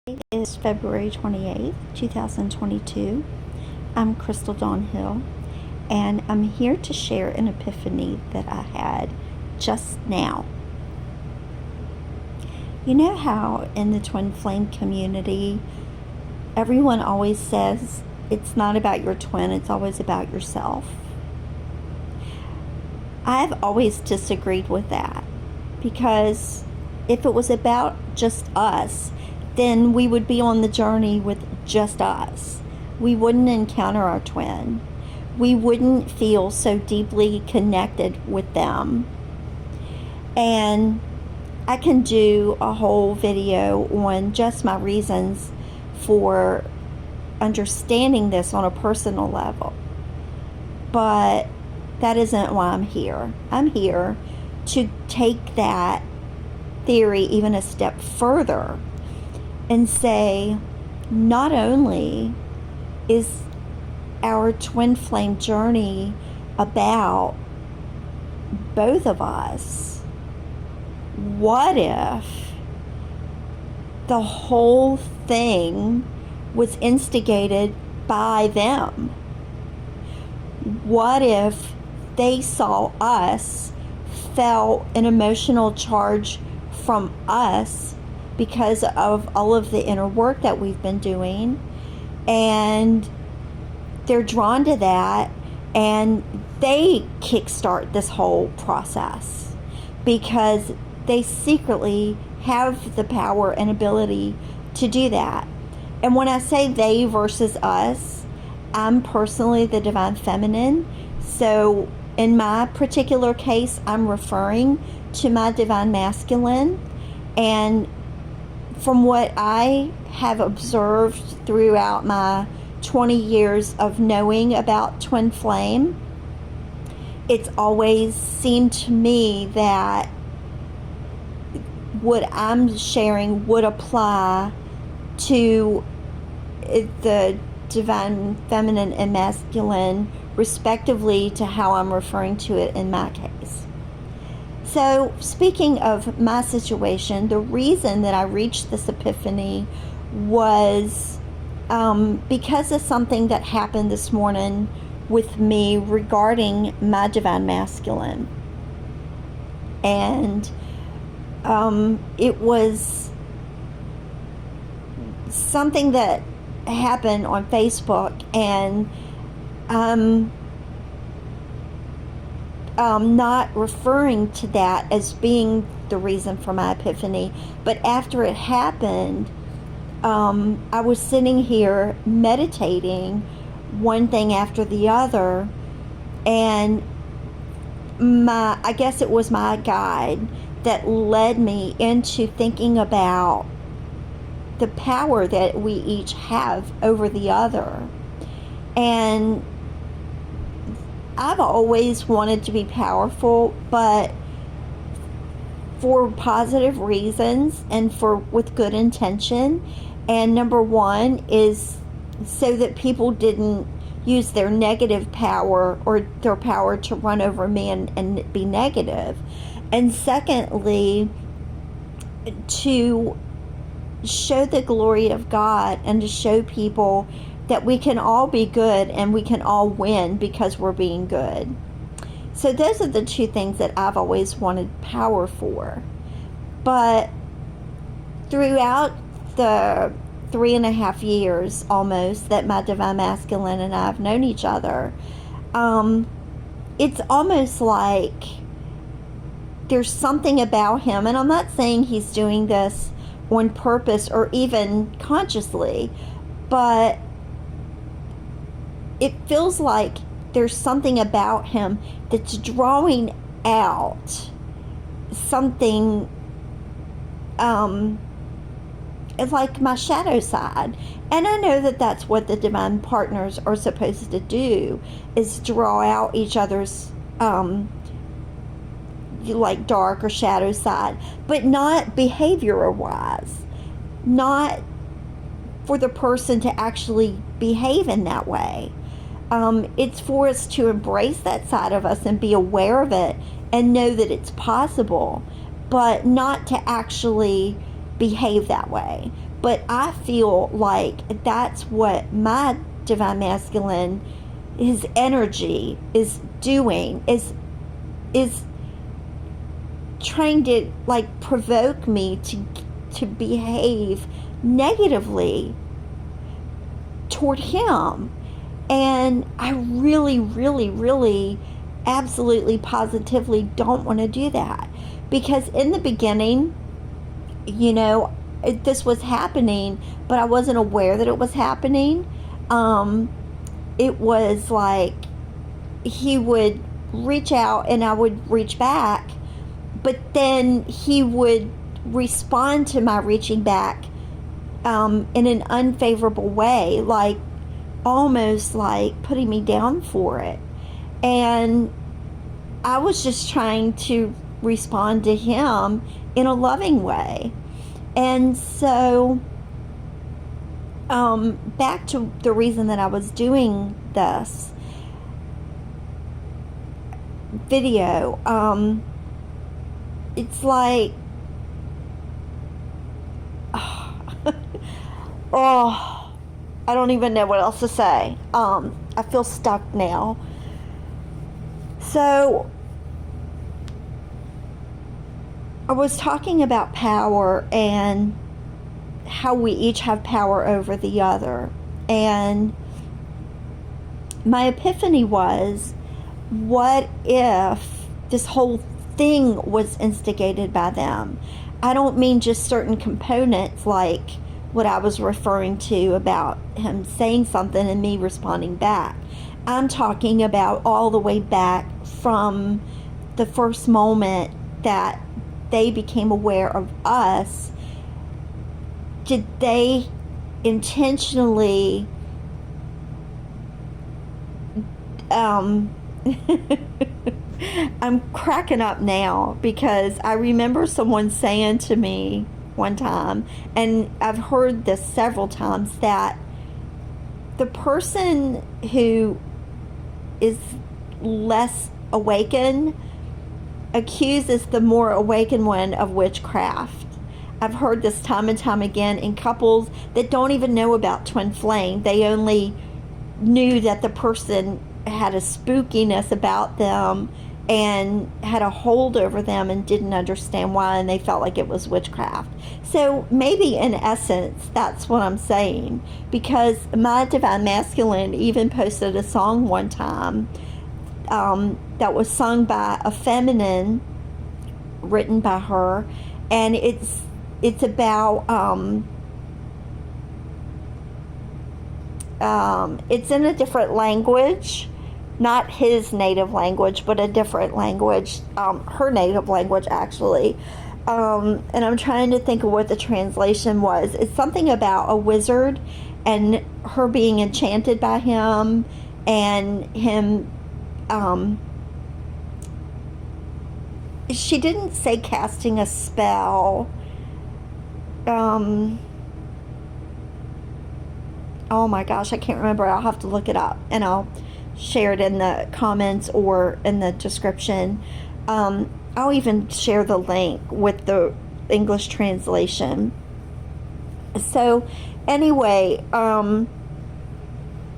It is February 28th, 2022. I'm Crystal Dawn Hill, and I'm here to share an epiphany that I had just now. You know how in the twin flame community, everyone always says it's not about your twin, it's always about yourself. I've always disagreed with that, because if it was about just us, then we would be on the journey with just us. We wouldn't encounter our twin. We wouldn't feel so deeply connected with them. And I can do a whole video on just my reasons for understanding this on a personal level. But that isn't why I'm here. I'm here to take that theory even a step further and say, not only is our twin flame journey about both of us, what if the whole thing was instigated by them? What if they saw us, felt an emotional charge from us because of all of the inner work that we've been doing, and they're drawn to that, and they kickstart this whole process because they secretly have the power and ability to do that. And when I say they versus us, I'm personally the divine feminine, so in my particular case, I'm referring to my divine masculine. And from what I have observed throughout my 20 years of knowing about twin flame, it's always seemed to me that what I'm sharing would apply to the divine feminine and masculine, respectively, to how I'm referring to it in my case. So, speaking of my situation, the reason that I reached this epiphany was because of something that happened this morning with me regarding my divine masculine. And it was something that happened on Facebook, and not referring to that as being the reason for my epiphany, but after it happened, I was sitting here meditating one thing after the other, and I guess it was my guide that led me into thinking about the power that we each have over the other. And I've always wanted to be powerful, but for positive reasons and with good intention. And number one is so that people didn't use their negative power or their power to run over me and be negative. And secondly, to show the glory of God and to show people that we can all be good and we can all win because we're being good. So those are the two things that I've always wanted power for. But throughout the 3.5 years almost that my divine masculine and I have known each other, it's almost like there's something about him, and I'm not saying he's doing this on purpose or even consciously, but it feels like there's something about him that's drawing out something, it's like my shadow side. And I know that that's what the divine partners are supposed to do, is draw out each other's like dark or shadow side, but not behavior wise, not for the person to actually behave in that way. It's for us to embrace that side of us and be aware of it and know that it's possible, but not to actually behave that way. But I feel like that's what my divine masculine, his energy is doing, is trying to like provoke me to behave negatively toward him. And I really, really, really absolutely positively don't want to do that, because in the beginning, this was happening, but I wasn't aware that it was happening. It was like he would reach out and I would reach back, but then he would respond to my reaching back in an unfavorable way, like almost like putting me down for it. And I was just trying to respond to him in a loving way. And so back to the reason that I was doing this video, it's like, oh, I don't even know what else to say. I feel stuck now. So I was talking about power and how we each have power over the other. And my epiphany was, what if this whole thing was instigated by them? I don't mean just certain components like what I was referring to about him saying something and me responding back. I'm talking about all the way back from the first moment that they became aware of us. Did they intentionally I'm cracking up now because I remember someone saying to me one time, and I've heard this several times, that the person who is less awakened accuses the more awakened one of witchcraft. I've heard this time and time again in couples that don't even know about twin flame. They only knew that the person had a spookiness about them and had a hold over them and didn't understand why, and they felt like it was witchcraft. So maybe in essence that's what I'm saying, because my divine masculine even posted a song one time that was sung by a feminine, written by her, and it's about it's in a different language, not his native language, but a different language, her native language actually. And I'm trying to think of what the translation was. It's something about a wizard and her being enchanted by him, and him, she didn't say casting a spell. Oh my gosh, I can't remember. I'll have to look it up and I'll share it in the comments or in the description. I'll even share the link with the English translation. So anyway,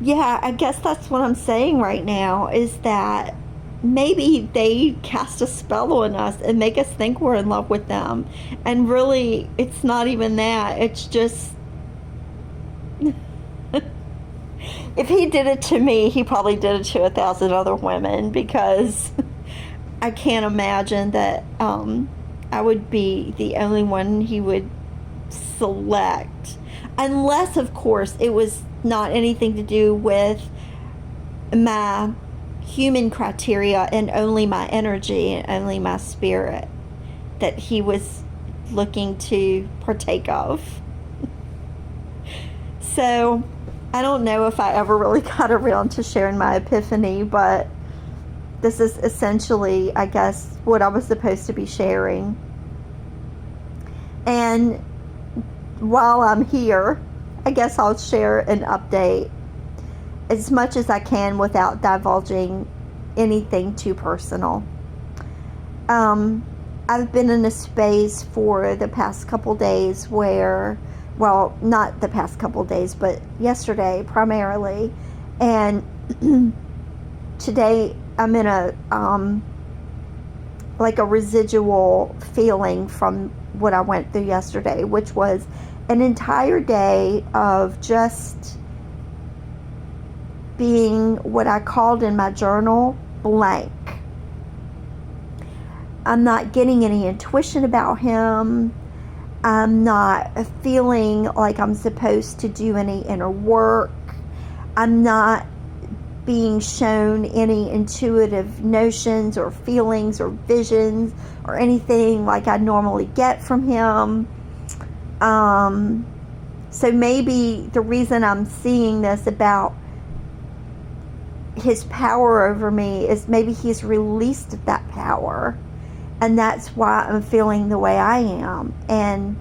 yeah, I guess that's what I'm saying right now, is that maybe they cast a spell on us and make us think we're in love with them. And really, it's not even that. It's just, if he did it to me, he probably did it to 1,000 other women, because I can't imagine that I would be the only one he would select. Unless, of course, it was not anything to do with my human criteria and only my energy and only my spirit that he was looking to partake of. So I don't know if I ever really got around to sharing my epiphany, but this is essentially, I guess, what I was supposed to be sharing. And while I'm here, I guess I'll share an update as much as I can without divulging anything too personal. I've been in a space for the past couple days where Well, not the past couple of days, but yesterday primarily. And today I'm in a like a residual feeling from what I went through yesterday, which was an entire day of just being what I called in my journal blank. I'm not getting any intuition about him. I'm not feeling like I'm supposed to do any inner work. I'm not being shown any intuitive notions or feelings or visions or anything like I normally get from him. So maybe the reason I'm seeing this about his power over me is maybe he's released that power, and that's why I'm feeling the way I am. And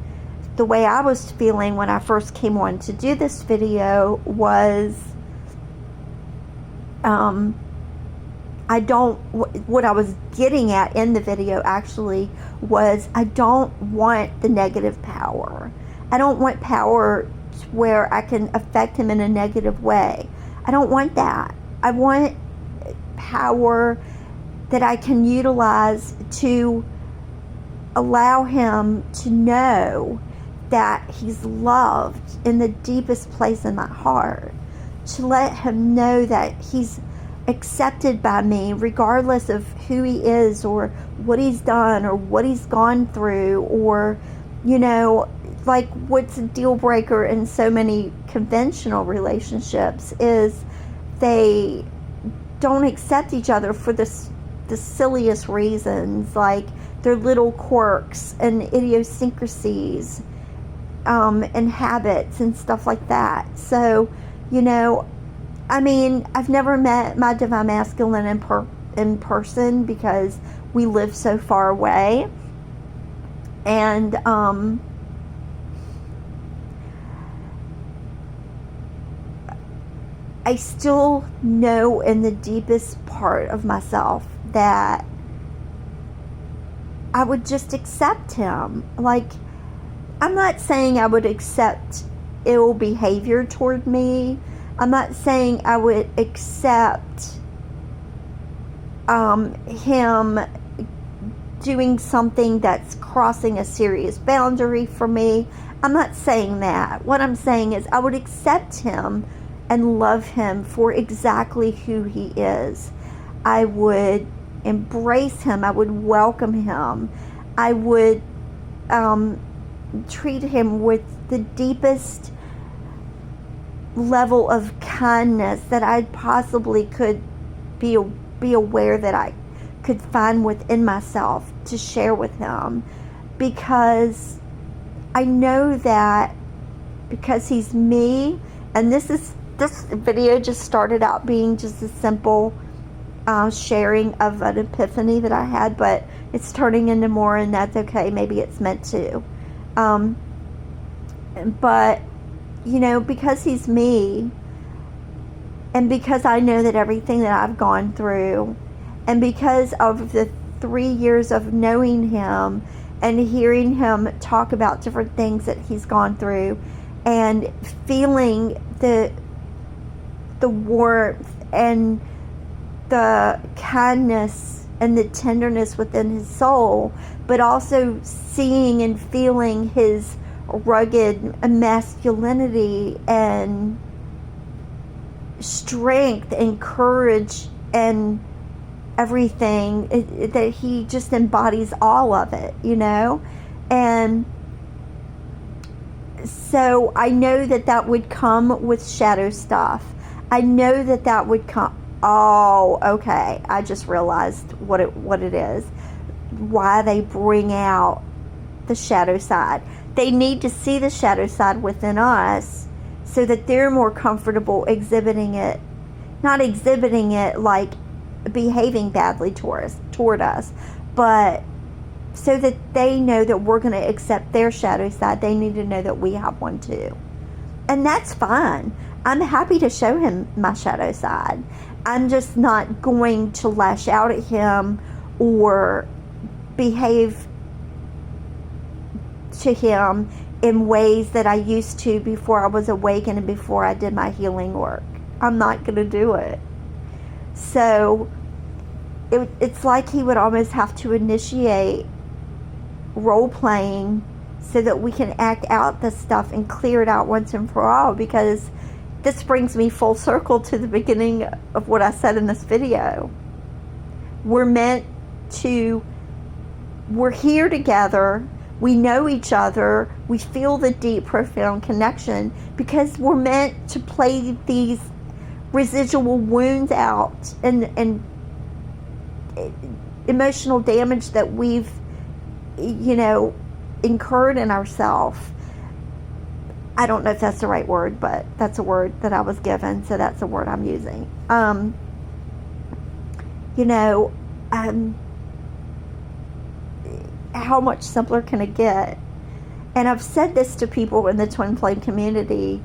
the way I was feeling when I first came on to do this video was what I was getting at in the video actually was I don't want the negative power. I don't want power where I can affect him in a negative way. I don't want that. I want power that I can utilize to allow him to know that he's loved in the deepest place in my heart. To let him know that he's accepted by me regardless of who he is or what he's done or what he's gone through, or, you know, like what's a deal breaker in so many conventional relationships is they don't accept each other for the silliest reasons, like their little quirks and idiosyncrasies and habits and stuff like that. So, you know, I mean, I've never met my divine masculine in person because we live so far away. And I still know in the deepest part of myself that I would just accept him. Like, I'm not saying I would accept ill behavior toward me. I'm not saying I would accept him doing something that's crossing a serious boundary for me. I'm not saying that. What I'm saying is I would accept him and love him for exactly who he is. I would embrace him. I would welcome him. I would treat him with the deepest level of kindness that I possibly could be aware that I could find within myself to share with him, because I know that because he's me. And this video just started out being just a simple sharing of an epiphany that I had, but it's turning into more, and that's okay. Maybe it's meant to. But, you know, because he's me, and because I know that everything that I've gone through, and because of the 3 years of knowing him and hearing him talk about different things that he's gone through, and feeling the warmth and the kindness and the tenderness within his soul, but also seeing and feeling his rugged masculinity and strength and courage and everything, that he just embodies all of it, you know. And so I know that would come with shadow stuff. I know that would come. Oh, okay. I just realized what it is. Why they bring out the shadow side. They need to see the shadow side within us so that they're more comfortable exhibiting it. Not exhibiting it like behaving badly toward us, but so that they know that we're going to accept their shadow side. They need to know that we have one too. And that's fine. I'm happy to show him my shadow side. I'm just not going to lash out at him or behave to him in ways that I used to before I was awakened and before I did my healing work. I'm not going to do it. So it's like he would almost have to initiate role-playing so that we can act out this stuff and clear it out once and for all, because this brings me full circle to the beginning of what I said in this video. We're here together, we know each other, we feel the deep, profound connection because we're meant to play these residual wounds out and emotional damage that we've, incurred in ourselves. I don't know if that's the right word, but that's a word that I was given, so that's the word I'm using. How much simpler can it get? And I've said this to people in the twin flame community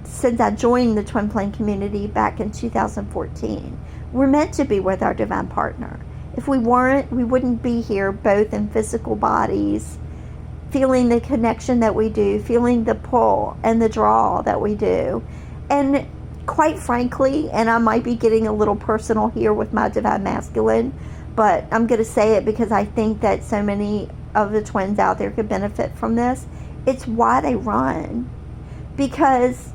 since I joined the twin flame community back in 2014. We're meant to be with our divine partner. If we weren't, we wouldn't be here both in physical bodies, feeling the connection that we do, feeling the pull and the draw that we do. And quite frankly, and I might be getting a little personal here with my divine masculine, but I'm going to say it because I think that so many of the twins out there could benefit from this. It's why they run. Because,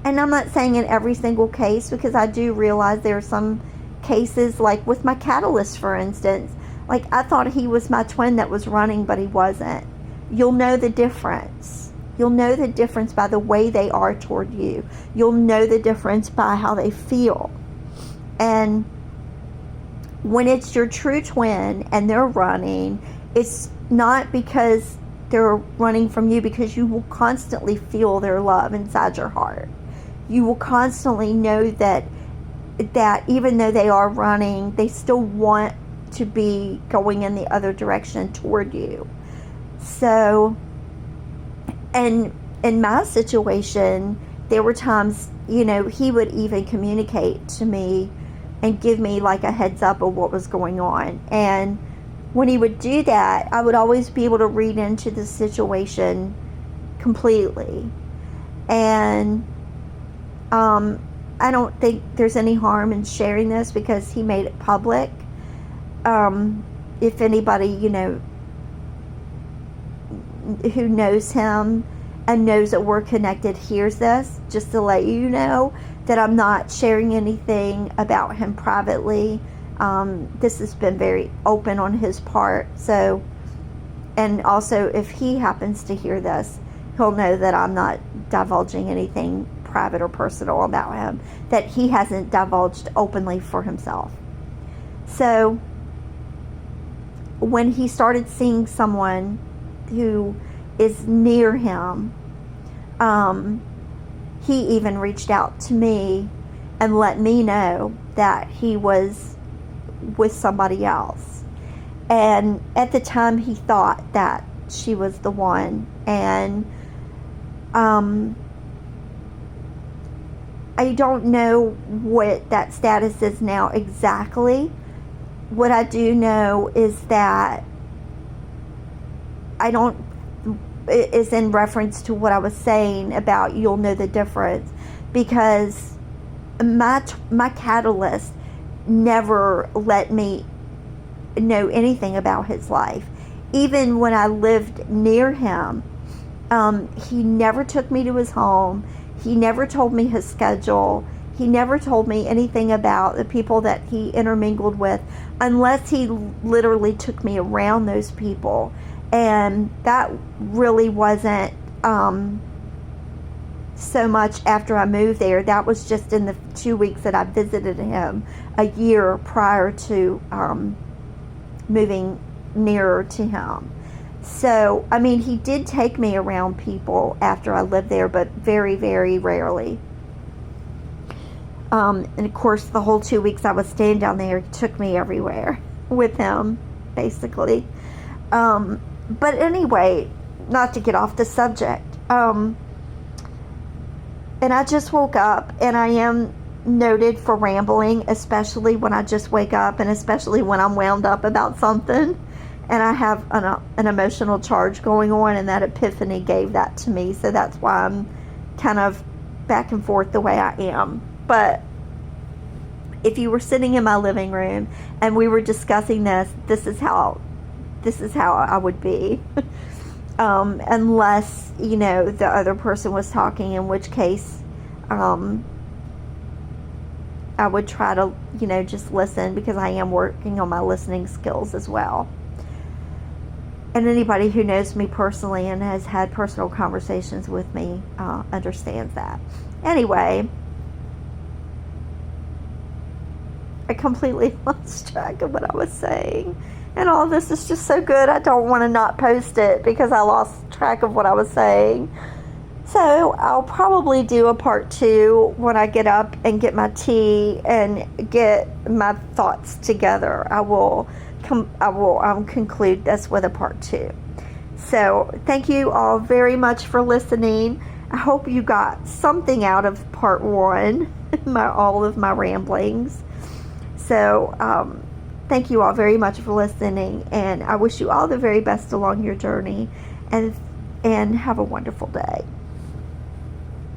and I'm not saying in every single case, because I do realize there are some cases, like with my catalyst, for instance, like I thought he was my twin that was running, but he wasn't. You'll know the difference. You'll know the difference by the way they are toward you. You'll know the difference by how they feel. And when it's your true twin and they're running, it's not because they're running from you, because you will constantly feel their love inside your heart. You will constantly know that even though they are running, they still want to be going in the other direction toward you. So, and in my situation, there were times, he would even communicate to me and give me like a heads up of what was going on. And when he would do that, I would always be able to read into the situation completely. And I don't think there's any harm in sharing this because he made it public. If anybody, who knows him and knows that we're connected hears this, just to let you know that I'm not sharing anything about him privately. This has been very open on his part. So, and also if he happens to hear this, he'll know that I'm not divulging anything private or personal about him that he hasn't divulged openly for himself. So when he started seeing someone who is near him, he even reached out to me and let me know that he was with somebody else. And at the time he thought that she was the one. And I don't know what that status is now exactly. What I do know is that is in reference to what I was saying about you'll know the difference, because my catalyst never let me know anything about his life. Even when I lived near him, he never took me to his home. He never told me his schedule. He never told me anything about the people that he intermingled with, unless he literally took me around those people. And that really wasn't so much after I moved there. That was just in the 2 weeks that I visited him a year prior to moving nearer to him. So, I mean, he did take me around people after I lived there, but very, very rarely. And of course, the whole 2 weeks I was staying down there, he took me everywhere with him, basically. But anyway, not to get off the subject. And I just woke up, and I am noted for rambling, especially when I just wake up, and especially when I'm wound up about something. And I have an emotional charge going on, and that Epiphany gave that to me. So that's why I'm kind of back and forth the way I am. But if you were sitting in my living room and we were discussing this is how I would be. Unless, the other person was talking, in which case I would try to, just listen, because I am working on my listening skills as well. And anybody who knows me personally and has had personal conversations with me understands that. Anyway, I completely lost track of what I was saying. And all this is just so good. I don't want to not post it because I lost track of what I was saying. So I'll probably do a part 2 when I get up and get my tea and get my thoughts together. I will conclude this with a part 2. So thank you all very much for listening. I hope you got something out of part 1, all of my ramblings. So thank you all very much for listening, and I wish you all the very best along your journey, and have a wonderful day.